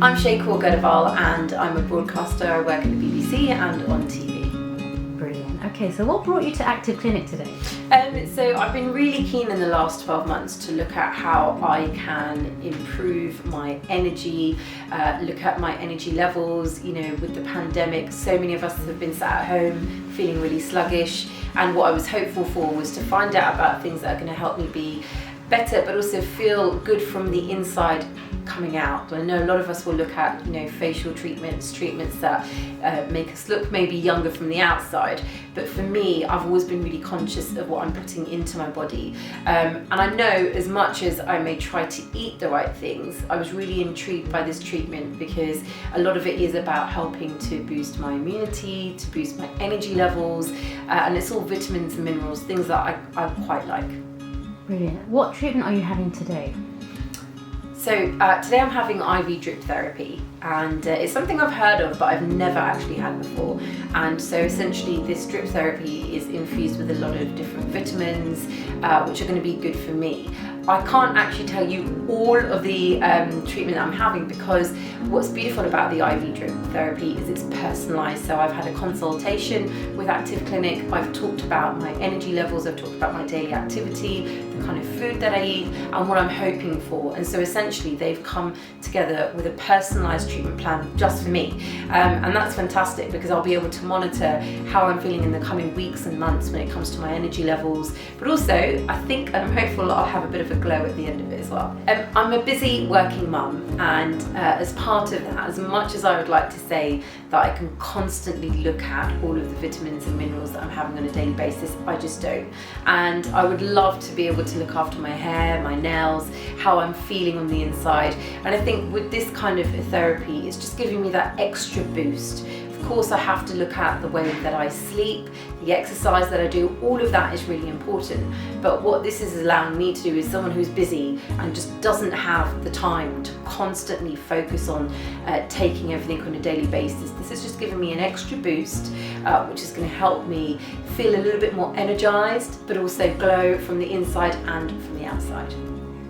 I'm Shay and I'm a broadcaster. I work at the BBC and on TV. Brilliant. Okay, so what brought you to Active Clinic today? So I've been really keen in the last 12 months to look at how I can improve my energy, look at my energy levels. You know, with the pandemic, so many of us have been sat at home feeling really sluggish, and what I was hopeful for was to find out about things that are going to help me be better, but also feel good from the inside coming out. I know a lot of us will look at, you know, facial treatments that make us look maybe younger from the outside, but for me, I've always been really conscious of what I'm putting into my body, and I know as much as I may try to eat the right things, I was really intrigued by this treatment because a lot of it is about helping to boost my immunity, to boost my energy levels, and it's all vitamins and minerals, things that I quite like. Brilliant. What treatment are you having today? So today I'm having IV drip therapy, and it's something I've heard of but I've never actually had before. And so essentially this drip therapy is infused with a lot of different vitamins which are going to be good for me. I can't actually tell you all of the treatment that I'm having, because what's beautiful about the IV drip therapy is it's personalised. So I've had a consultation with Active Clinic, I've talked about my energy levels, I've talked about my daily activity, the kind of food that I eat and what I'm hoping for. And so essentially they've come together with a personalised treatment plan just for me. And that's fantastic because I'll be able to monitor how I'm feeling in the coming weeks and months when it comes to my energy levels. But also I think, and I'm hopeful, I'll have a bit of a glow at the end of it as well. I'm a busy working mum, and as part of that, as much as I would like to say that I can constantly look at all of the vitamins and minerals that I'm having on a daily basis, I just don't. And I would love to be able to look after my hair, my nails, how I'm feeling on the inside. And I think with this kind of therapy, it's just giving me that extra boost. Of course, I have to look at the way that I sleep, the exercise that I do, all of that is really important. But what this is allowing me to do is someone who's busy and just doesn't have the time to constantly focus on taking everything on a daily basis. This is just giving me an extra boost, which is going to help me feel a little bit more energized, but also glow from the inside and from the outside.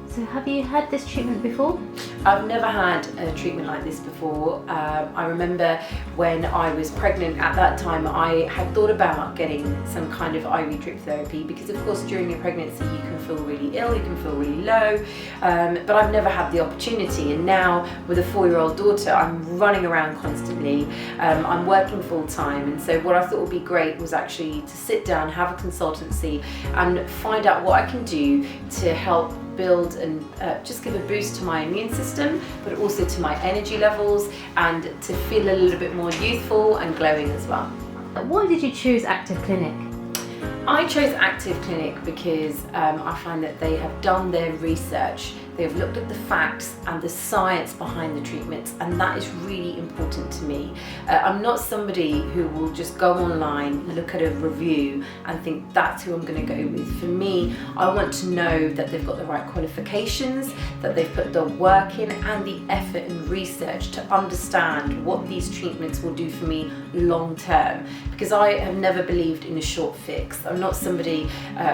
So have you had this treatment before? I've never had a treatment like this before. I remember when I was pregnant at that time, I had thought about getting some kind of IV drip therapy because of course during your pregnancy you can feel really ill, you can feel really low, but I've never had the opportunity. And now with a 4-year-old daughter, I'm running around constantly, I'm working full time, and so what I thought would be great was actually to sit down, have a consultancy and find out what I can do to help build and just give a boost to my immune system, but also to my energy levels, and to feel a little bit more youthful and glowing as well. Why did you choose Active Clinic? I chose Active Clinic because I find that they have done their research, they've looked at the facts and the science behind the treatments, and that is really important to me. I'm not somebody who will just go online, look at a review and think that's who I'm going to go with. For me, I want to know that they've got the right qualifications, that they've put the work in and the effort and research to understand what these treatments will do for me long term, because I have never believed in a short fix. I'm not somebody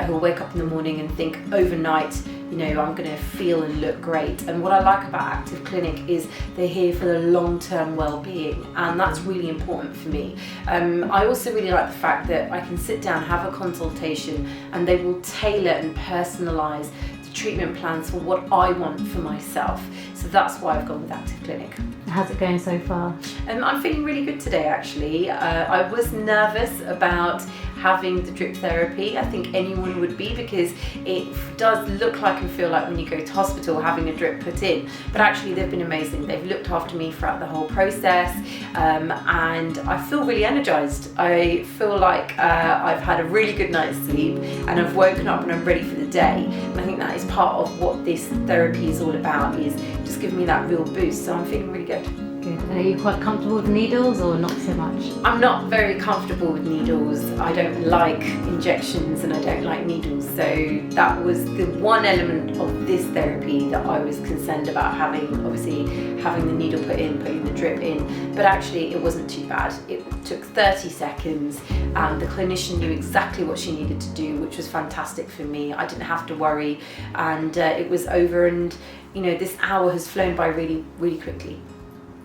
who will wake up in the morning and think overnight, you know, I'm going to feel and look great. And what I like about Active Clinic is they're here for the long-term well-being, and that's really important for me. I also really like the fact that I can sit down, have a consultation, and they will tailor and personalise the treatment plans for what I want for myself. So that's why I've gone with Active Clinic. How's it going so far? I'm feeling really good today actually. I was nervous about having the drip therapy. I think anyone would be, because it does look like and feel like when you go to hospital having a drip put in, but actually they've been amazing. They've looked after me throughout the whole process, and I feel really energized. I feel like I've had a really good night's sleep and I've woken up and I'm ready for the day, and I think that is part of what this therapy is all about, is just giving me that real boost. So I'm feeling really good. Good. And are you quite comfortable with needles or not so much? I'm not very comfortable with needles. I don't like injections and I don't like needles. So that was the one element of this therapy that I was concerned about having, obviously having the needle put in, putting the drip in, but actually it wasn't too bad. It took 30 seconds and the clinician knew exactly what she needed to do, which was fantastic for me. I didn't have to worry, and it was over, and you know, this hour has flown by really, really quickly.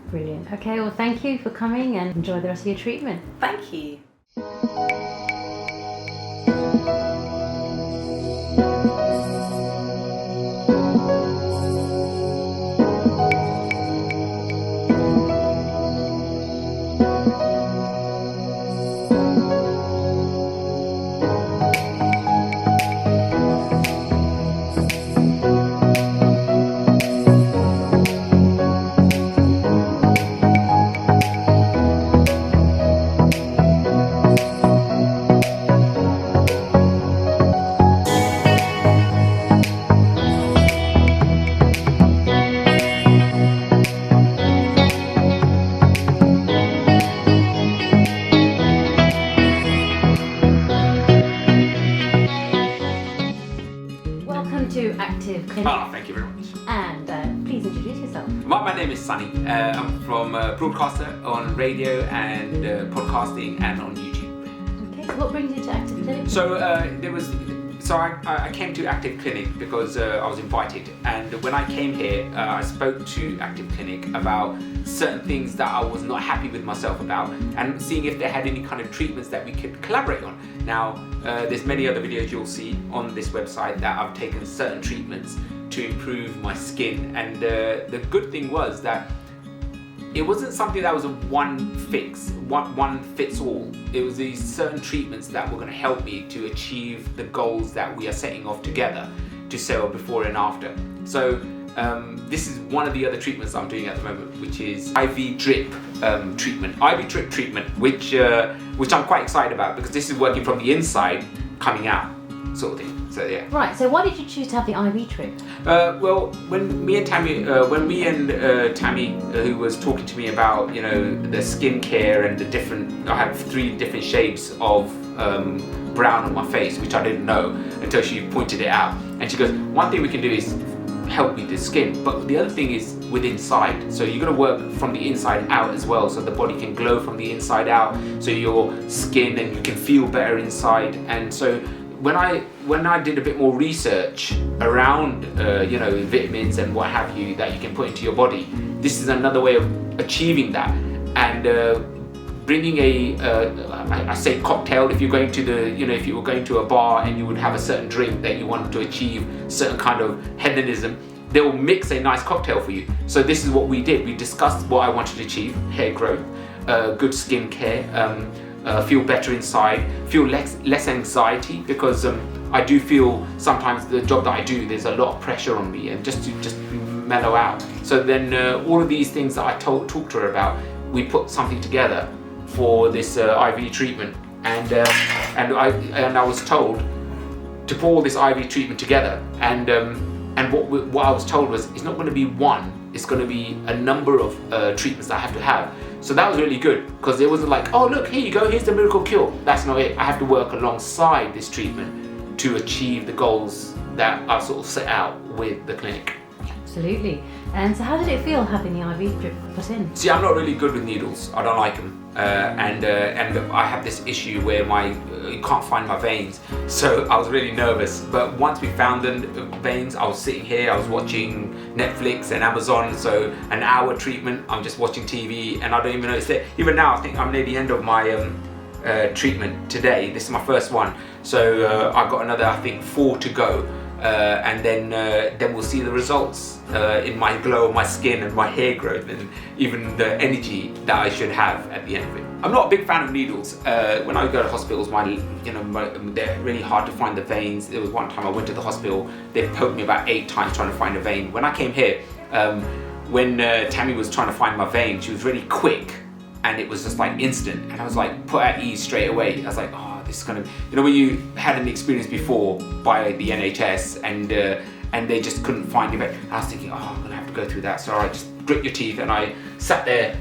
Brilliant. Okay, well, thank you for coming and enjoy the rest of your treatment. Thank you. Welcome to Active Clinic. Thank you very much. And please introduce yourself. My name is Sunny. I'm from broadcaster on radio and podcasting and on YouTube. Okay, so what brings you to Active Clinic? So I came to Active Clinic because I was invited, and when I came here, I spoke to Active Clinic about certain things that I was not happy with myself about, and seeing if they had any kind of treatments that we could collaborate on. Now, there's many other videos you'll see on this website that I've taken certain treatments to improve my skin, and the good thing was that it wasn't something that was a one fits all. It was these certain treatments that were going to help me to achieve the goals that we are setting off together to sell before and after. So this is one of the other treatments I'm doing at the moment, which is IV drip treatment. IV drip treatment, which I'm quite excited about because this is working from the inside, coming out, sort of thing. So yeah. Right, so why did you choose to have the IV drip? Well, when me and Tammy, who was talking to me about, the skincare and the different, I have 3 different shades of brown on my face, which I didn't know until she pointed it out. And she goes, one thing we can do is help with the skin, but the other thing is with inside. So you're going to work from the inside out as well, so the body can glow from the inside out, so your skin and you can feel better inside. And so when I did a bit more research around vitamins and what have you that you can put into your body, this is another way of achieving that. And bringing I say cocktail, if you're going to if you were going to a bar and you would have a certain drink that you wanted to achieve certain kind of hedonism, they will mix a nice cocktail for you. So this is what we did. We discussed what I wanted to achieve: hair growth, good skin care, feel better inside, feel less anxiety, because I do feel sometimes the job that I do, there's a lot of pressure on me, and just to mellow out. So then all of these things that I talked to her about, we put something together for this IV treatment, and I was told to pour all this IV treatment together, and what I was told was it's not going to be one, it's going to be a number of treatments that I have to have. So that was really good, because it wasn't like, oh look, here you go, here's the miracle cure. That's not it. I have to work alongside this treatment to achieve the goals that I've sort of set out with the clinic. Absolutely. And so how did it feel having the IV drip put in? See, I'm not really good with needles. I don't like them. And I have this issue where you can't find my veins. So I was really nervous. But once we found the veins, I was sitting here, I was watching Netflix and Amazon. So an hour treatment, I'm just watching TV and I don't even know it's there. Even now, I think I'm near the end of my treatment today. This is my first one. So I've got another, I think, 4 to go. And then we'll see the results in my glow of my skin and my hair growth, and even the energy that I should have at the end of it. I'm not a big fan of needles. When I go to hospitals, they're really hard to find the veins. There was one time I went to the hospital, they poked me about 8 times trying to find a vein. When I came here, when Tammy was trying to find my vein, she was really quick, and it was just like instant, and I was like put at ease straight away. I was like, oh, this is gonna, when you had an experience before by the NHS and they just couldn't find you. I was thinking, oh, I'm gonna have to go through that. So I just grit your teeth, and I sat there,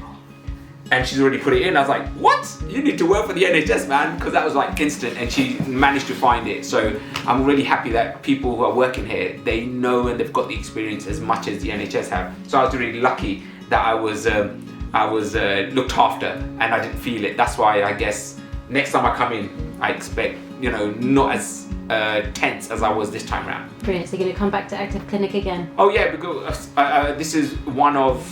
and she's already put it in. I was like, what? You need to work for the NHS, man, because that was like instant, and she managed to find it. So I'm really happy that people who are working here, they know and they've got the experience as much as the NHS have. So I was really lucky that I was looked after and I didn't feel it. That's why I guess next time I come in, I expect, not as tense as I was this time around. Brilliant. So you're going to come back to Active Clinic again? Oh yeah, because this is one of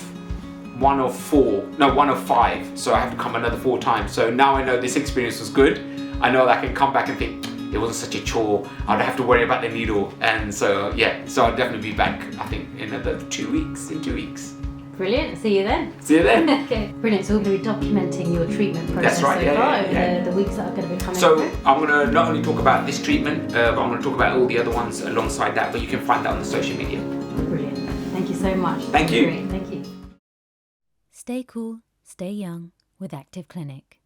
one of 5, so I have to come another 4 times. So now I know this experience was good. I know that I can come back and think it wasn't such a chore. I don't have to worry about the needle, and so yeah, so I'll definitely be back. I think in another 2 weeks. In 2 weeks. Brilliant. See you then. See you then. Okay. Brilliant. So we're going to be documenting your treatment process That's right, so far yeah. over the weeks that are going to be coming So through. I'm going to not only talk about this treatment, but I'm going to talk about all the other ones alongside that. But you can find that on the social media. Brilliant. Thank you so much. Thank you. Great. Thank you. Stay cool, stay young with Active Clinic.